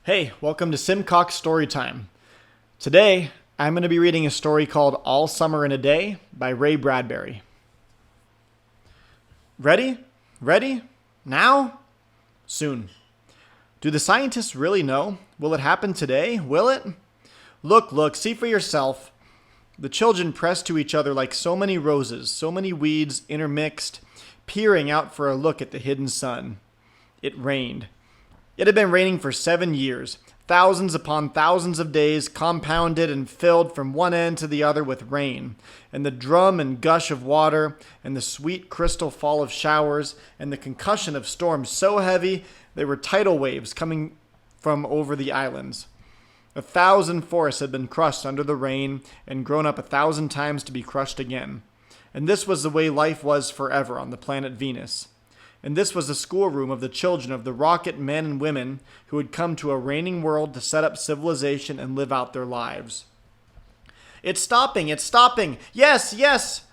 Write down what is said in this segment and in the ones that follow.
Hey, welcome to Simcox Storytime. Today, I'm going to be reading a story called All Summer in a Day by Ray Bradbury. Ready? Ready? Now? Soon. Do the scientists really know? Will it happen today? Will it? Look, see for yourself. The children pressed to each other like so many roses, so many weeds intermixed, peering out for a look at the hidden sun. It rained. It had been raining for 7 years, thousands upon thousands of days compounded and filled from one end to the other with rain, and the drum and gush of water, and the sweet crystal fall of showers, and the concussion of storms so heavy they were tidal waves coming from over the islands. 1,000 forests had been crushed under the rain and grown up 1,000 times to be crushed again. And this was the way life was forever on the planet Venus. And this was the schoolroom of the children of the rocket men and women who had come to a raining world to set up civilization and live out their lives. It's stopping! Yes!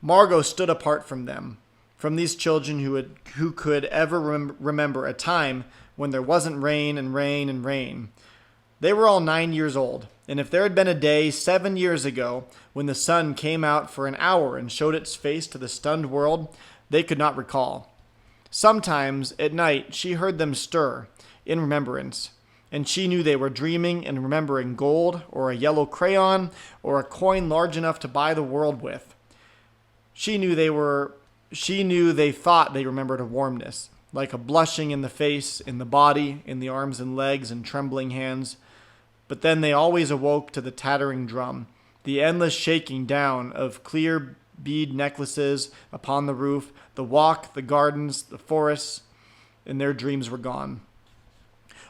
Margot stood apart from them, from these children who could ever remember a time when there wasn't rain and rain and rain. They were all 9 years old, and if there had been a day 7 years ago when the sun came out for an hour and showed its face to the stunned world, they could not recall. Sometimes, at night, she heard them stir, in remembrance, and she knew they were dreaming and remembering gold, or a yellow crayon, or a coin large enough to buy the world with. She knew they thought they remembered a warmness, like a blushing in the face, in the body, in the arms and legs, and trembling hands. But then they always awoke to the tattering drum, the endless shaking down of clear bead necklaces upon the roof, the walk, the gardens, the forests, and their dreams were gone.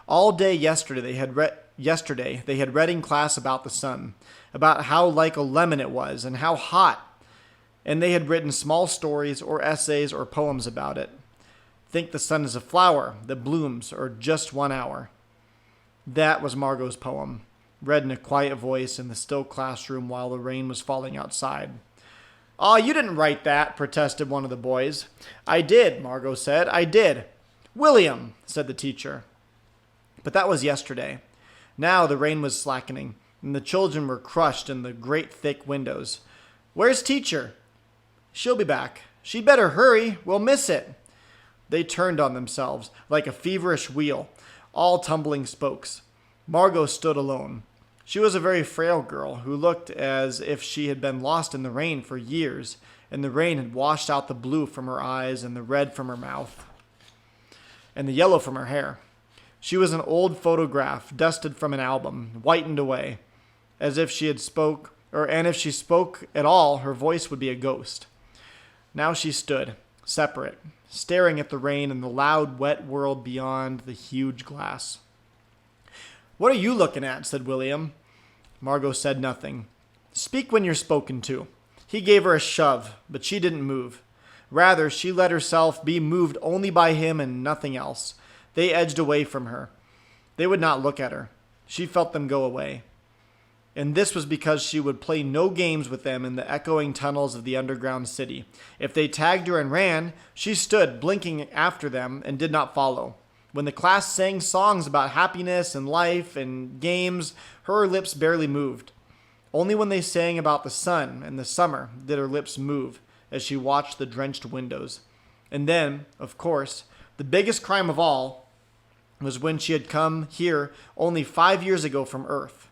All day yesterday they had read in class about the sun, about how like a lemon it was and how hot, and they had written small stories or essays or poems about it. Think the sun is a flower that blooms or just 1 hour. That was Margot's poem, read in a quiet voice in the still classroom while the rain was falling outside. "Aw, you didn't write that," protested one of the boys. "I did," Margot said. "I did." "William," said the teacher. But that was yesterday. Now the rain was slackening, and the children were crushed in the great thick windows. "Where's teacher?" "She'll be back." "She'd better hurry. We'll miss it." They turned on themselves like a feverish wheel, all tumbling spokes. Margot stood alone. She was a very frail girl who looked as if she had been lost in the rain for years, and the rain had washed out the blue from her eyes and the red from her mouth and the yellow from her hair. She was an old photograph dusted from an album, whitened away, as if she spoke at all, her voice would be a ghost. Now she stood, separate, staring at the rain and the loud, wet world beyond the huge glass. "What are you looking at?" said William. Margot said nothing. "Speak when you're spoken to." He gave her a shove, but she didn't move. Rather, she let herself be moved only by him and nothing else. They edged away from her. They would not look at her. She felt them go away. And this was because she would play no games with them in the echoing tunnels of the underground city. If they tagged her and ran, she stood blinking after them and did not follow. When the class sang songs about happiness and life and games, her lips barely moved. Only when they sang about the sun and the summer did her lips move as she watched the drenched windows. And then, of course, the biggest crime of all was when she had come here only 5 years ago from Earth.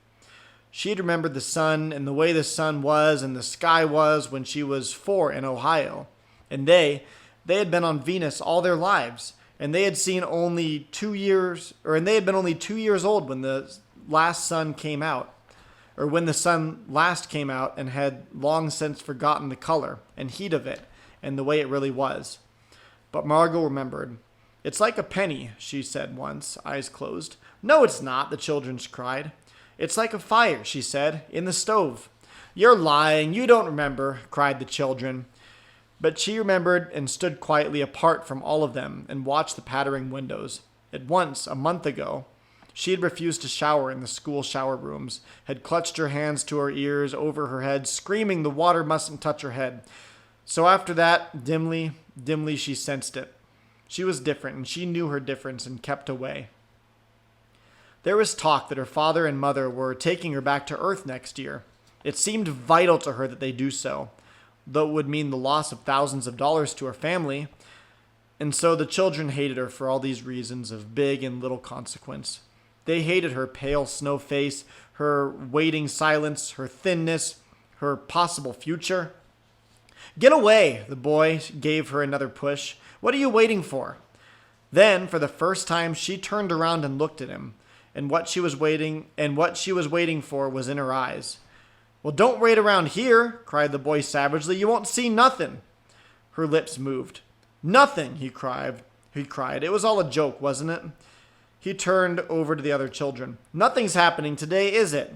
She had remembered the sun and the way the sun was and the sky was when she was 4 in Ohio. And they had been on Venus all their lives. And they had been only 2 years old when the last sun came out, or when the sun last came out, and had long since forgotten the color and heat of it and the way it really was. But Margot remembered. "It's like a penny," she said once, eyes closed. "No, it's not," the children cried. "It's like a fire," she said, "in the stove." "You're lying. You don't remember," cried the children. But she remembered and stood quietly apart from all of them and watched the pattering windows. At once, a month ago, she had refused to shower in the school shower rooms, had clutched her hands to her ears over her head, screaming the water mustn't touch her head. So after that, dimly she sensed it. She was different, and she knew her difference and kept away. There was talk that her father and mother were taking her back to Earth next year. It seemed vital to her that they do so, though it would mean the loss of thousands of dollars to her family. And so the children hated her for all these reasons of big and little consequence. They hated her pale snow face, her waiting silence, her thinness, her possible future. "Get away," the boy gave her another push. "What are you waiting for?" Then, for the first time, she turned around and looked at him, and what she was waiting for was in her eyes. "Well, don't wait around here," cried the boy savagely. "You won't see nothing." Her lips moved. "Nothing," he cried. "It was all a joke, wasn't it?" He turned over to the other children. "Nothing's happening today, is it?"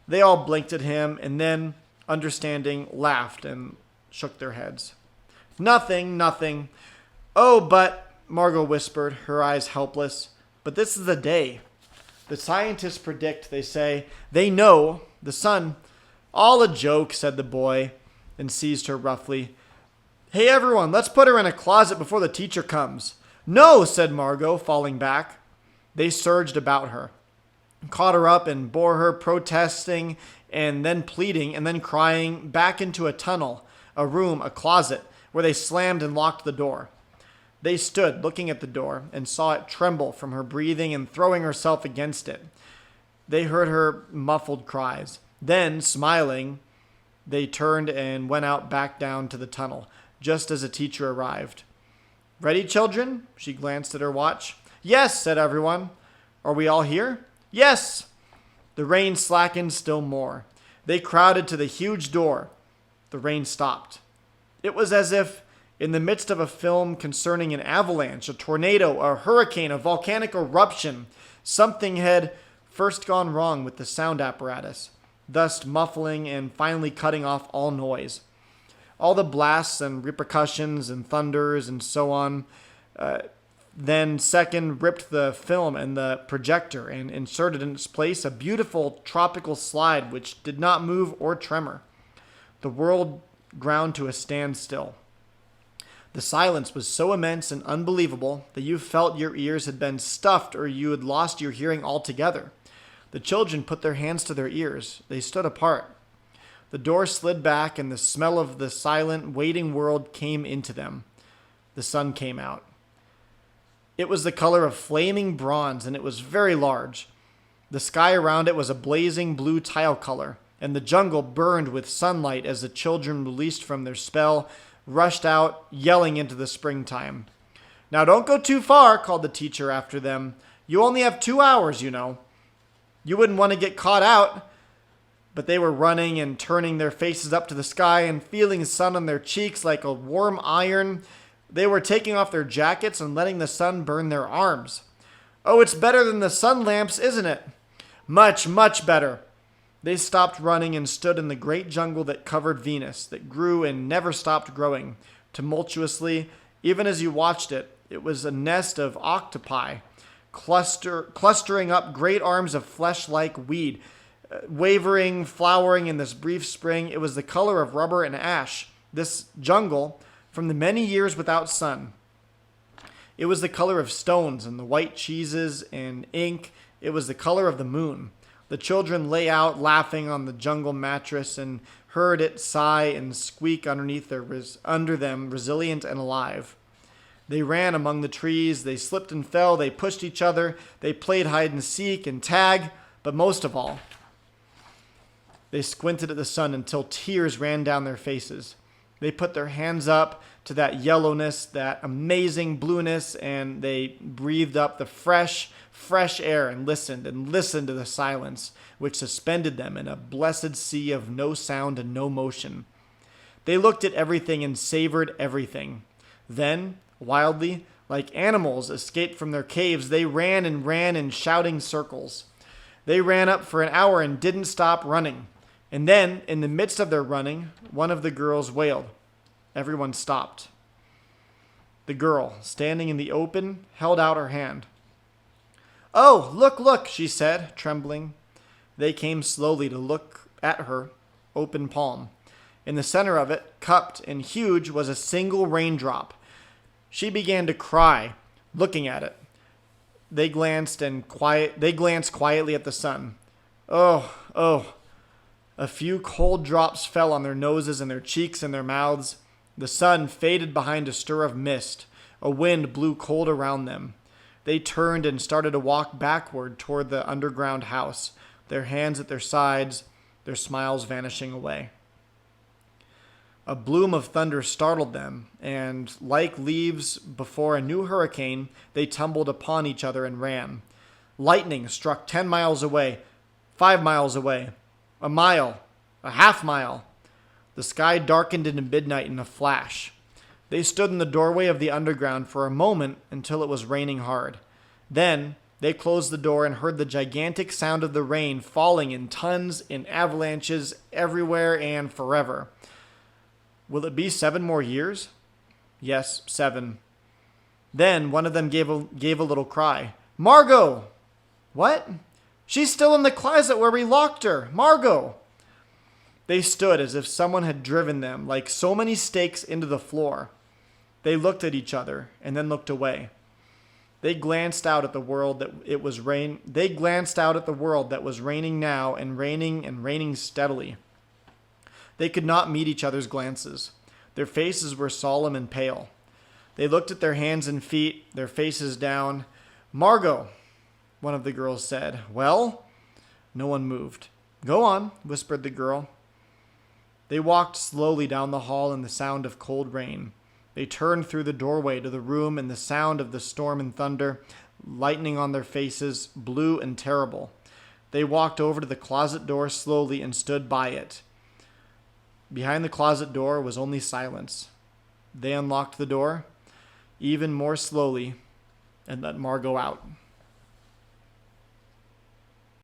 They all blinked at him and then, understanding, laughed and shook their heads. Nothing. "Oh, but," Margot whispered, her eyes helpless, "but this is the day. The scientists predict, they say. They know. The sun." "All a joke," said the boy, and seized her roughly. "Hey, everyone, let's put her in a closet before the teacher comes." "No," said Margot, falling back. They surged about her, caught her up and bore her, protesting and then pleading and then crying, back into a tunnel, a room, a closet, where they slammed and locked the door. They stood looking at the door and saw it tremble from her breathing and throwing herself against it. They heard her muffled cries. Then, smiling, they turned and went out back down to the tunnel, just as a teacher arrived. "Ready, children?" She glanced at her watch. "Yes," said everyone. "Are we all here?" "Yes." The rain slackened still more. They crowded to the huge door. The rain stopped. It was as if, in the midst of a film concerning an avalanche, a tornado, a hurricane, a volcanic eruption, something had first gone wrong with the sound apparatus, thus muffling and finally cutting off all noise. All the blasts and repercussions and thunders and so on. Then second ripped the film and the projector and inserted in its place a beautiful tropical slide which did not move or tremor. The world ground to a standstill. The silence was so immense and unbelievable that you felt your ears had been stuffed or you had lost your hearing altogether. The children put their hands to their ears. They stood apart. The door slid back and the smell of the silent, waiting world came into them. The sun came out. It was the color of flaming bronze, and it was very large. The sky around it was a blazing blue tile color, and the jungle burned with sunlight as the children, released from their spell, rushed out, yelling into the springtime. "Now don't go too far," called the teacher after them. "You only have 2 hours, you know. You wouldn't want to get caught out." But they were running and turning their faces up to the sky and feeling the sun on their cheeks like a warm iron. They were taking off their jackets and letting the sun burn their arms. "Oh, it's better than the sun lamps, isn't it?" "Much, much better." They stopped running and stood in the great jungle that covered Venus, that grew and never stopped growing, tumultuously. Even as you watched it, it was a nest of octopi, clustering up great arms of flesh-like weed, wavering, flowering in this brief spring. It was the color of rubber and ash, this jungle, from the many years without sun. It was the color of stones and the white cheeses and ink. It was the color of the moon. The children lay out laughing on the jungle mattress and heard it sigh and squeak underneath under them, resilient and alive. They ran among the trees. They slipped and fell. They pushed each other. They played hide and seek and tag. But most of all, they squinted at the sun until tears ran down their faces. They put their hands up to that yellowness, that amazing blueness, and they breathed up the fresh air and listened to the silence which suspended them in a blessed sea of no sound and no motion. They looked at everything and savored everything. Then, wildly, like animals escaped from their caves, they ran in shouting circles. They ran up for an hour and didn't stop running. And then, in the midst of their running, one of the girls wailed. Everyone stopped. The girl, standing in the open, held out her hand. "Oh, look," she said, trembling. They came slowly to look at her open palm. In the center of it, cupped and huge, was a single raindrop. She began to cry, looking at it. They glanced quietly at the sun. Oh, oh. A few cold drops fell on their noses and their cheeks and their mouths. The sun faded behind a stir of mist. A wind blew cold around them. They turned and started to walk backward toward the underground house, their hands at their sides, their smiles vanishing away. A bloom of thunder startled them, and like leaves before a new hurricane, they tumbled upon each other and ran. Lightning struck 10 miles away, 5 miles away, a mile, a half mile. The sky darkened into midnight in a flash. They stood in the doorway of the underground for a moment until it was raining hard. Then they closed the door and heard the gigantic sound of the rain falling in tons, in avalanches, everywhere and forever. Will it be 7 more years? Yes, 7. Then one of them gave a little cry. Margot! What? She's still in the closet where we locked her. Margot! They stood as if someone had driven them like so many stakes into the floor. They looked at each other and then looked away. They glanced out at the world that was raining now and raining steadily. They could not meet each other's glances. Their faces were solemn and pale. They looked at their hands and feet, their faces down. Margot, one of the girls said. Well? No one moved. Go on, whispered the girl. They walked slowly down the hall in the sound of cold rain. They turned through the doorway to the room and the sound of the storm and thunder, lightning on their faces, blue and terrible. They walked over to the closet door slowly and stood by it. Behind the closet door was only silence. They unlocked the door, even more slowly, and let Margot out.